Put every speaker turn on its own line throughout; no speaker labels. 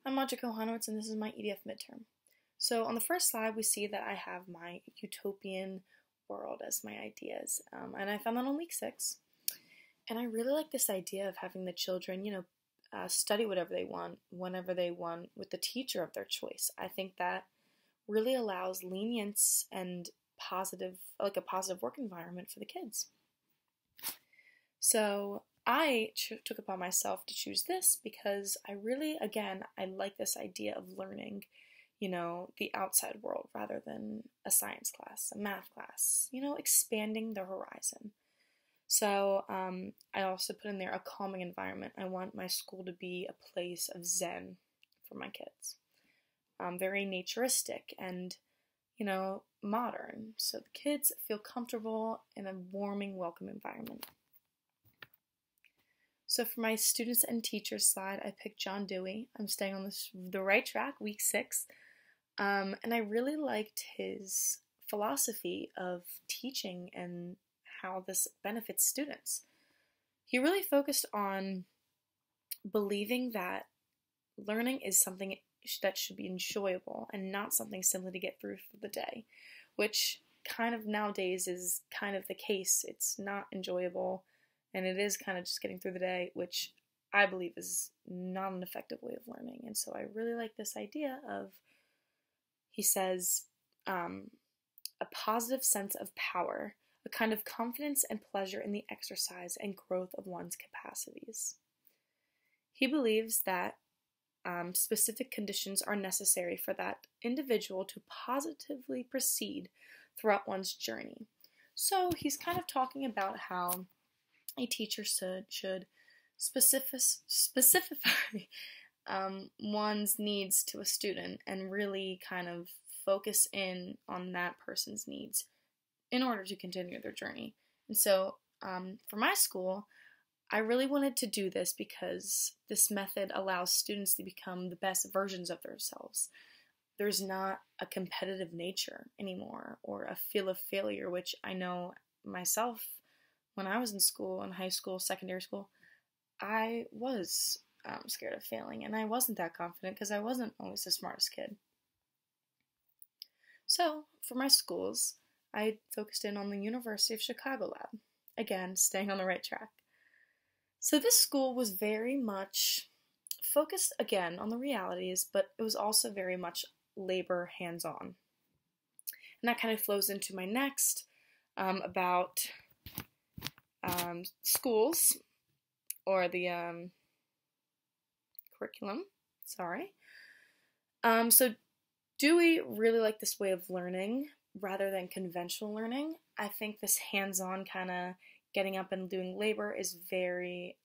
I'm Audrey and this is my EDF midterm. So on the first slide, we see that I have my utopian world as my ideas, and I found that on week 6. And I really like this idea of having the children, study whatever they want, whenever they want, with the teacher of their choice. I think that really allows lenience and a positive work environment for the kids. So I took upon myself to choose this because I really, again, I like this idea of learning, the outside world rather than a science class, a math class, expanding the horizon. So I also put in there a calming environment. I want my school to be a place of zen for my kids. Very naturistic and, modern. So the kids feel comfortable in a warming, welcome environment. So for my students and teachers slide, I picked John Dewey. I'm staying on the right track, week 6. And I really liked his philosophy of teaching and how this benefits students. He really focused on believing that learning is something that should be enjoyable and not something simply to get through for the day, which kind of nowadays is kind of the case. It's not enjoyable. And it is kind of just getting through the day, which I believe is not an effective way of learning. And so I really like this idea of, he says, a positive sense of power, a kind of confidence and pleasure in the exercise and growth of one's capacities. He believes that specific conditions are necessary for that individual to positively proceed throughout one's journey. So he's kind of talking about how a teacher should specify one's needs to a student and really kind of focus in on that person's needs in order to continue their journey. And so for my school, I really wanted to do this because this method allows students to become the best versions of themselves. There's not a competitive nature anymore or a feel of failure, which I know myself when I was in school, in high school, secondary school, I was scared of failing, and I wasn't that confident because I wasn't always the smartest kid. So, for my schools, I focused in on the University of Chicago lab. Again, staying on the right track. So this school was very much focused, again, on the realities, but it was also very much labor hands-on. And that kind of flows into my next about schools, or the curriculum, sorry. So Dewey really liked this way of learning rather than conventional learning. I think this hands-on kind of getting up and doing labor is very,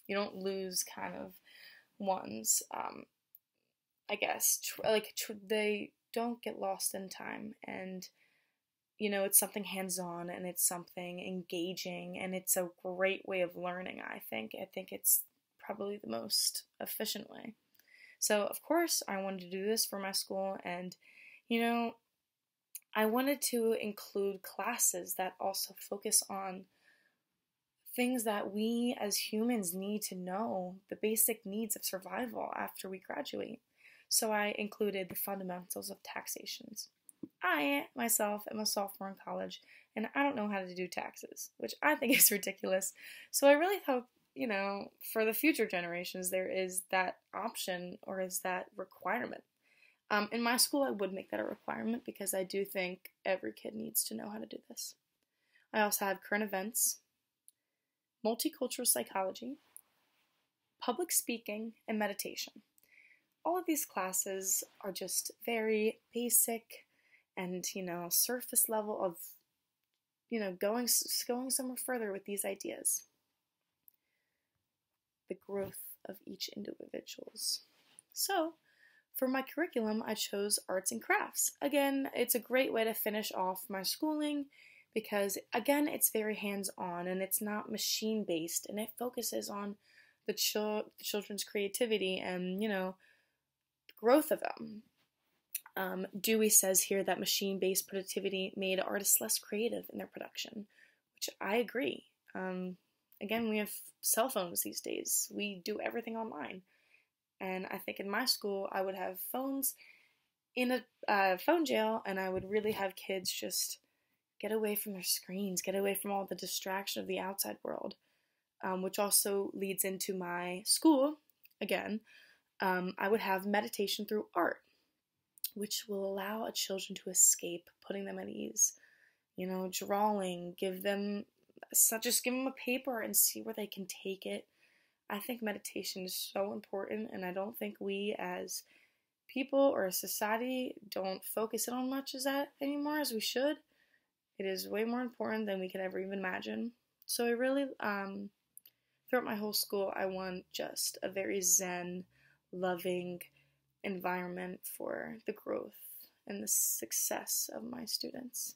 you don't lose kind of one's, they don't get lost in time, and it's something hands-on and it's something engaging, and it's a great way of learning, I think. I think it's probably the most efficient way. So, of course, I wanted to do this for my school, and, I wanted to include classes that also focus on things that we as humans need to know, the basic needs of survival after we graduate. So I included the fundamentals of taxations. I, myself, am a sophomore in college, and I don't know how to do taxes, which I think is ridiculous. So I really hope, for the future generations, there is that option or is that requirement. In my school, I would make that a requirement because I do think every kid needs to know how to do this. I also have current events, multicultural psychology, public speaking, and meditation. All of these classes are just very basic and, surface level of, going somewhere further with these ideas. The growth of each individuals. So, for my curriculum, I chose arts and crafts. Again, it's a great way to finish off my schooling because, again, it's very hands-on and it's not machine-based, and it focuses on the children's creativity and, growth of them. Dewey says here that machine-based productivity made artists less creative in their production, which I agree. Again, we have cell phones these days. We do everything online. And I think in my school, I would have phones in a phone jail, and I would really have kids just get away from their screens, get away from all the distraction of the outside world, which also leads into my school. Again, I would have meditation through art, which will allow children to escape, putting them at ease. You know, drawing, just give them a paper and see where they can take it. I think meditation is so important, and I don't think we as people or a society don't focus on much as that anymore as we should. It is way more important than we could ever even imagine. So I really, throughout my whole school, I want just a very zen, loving environment for the growth and the success of my students.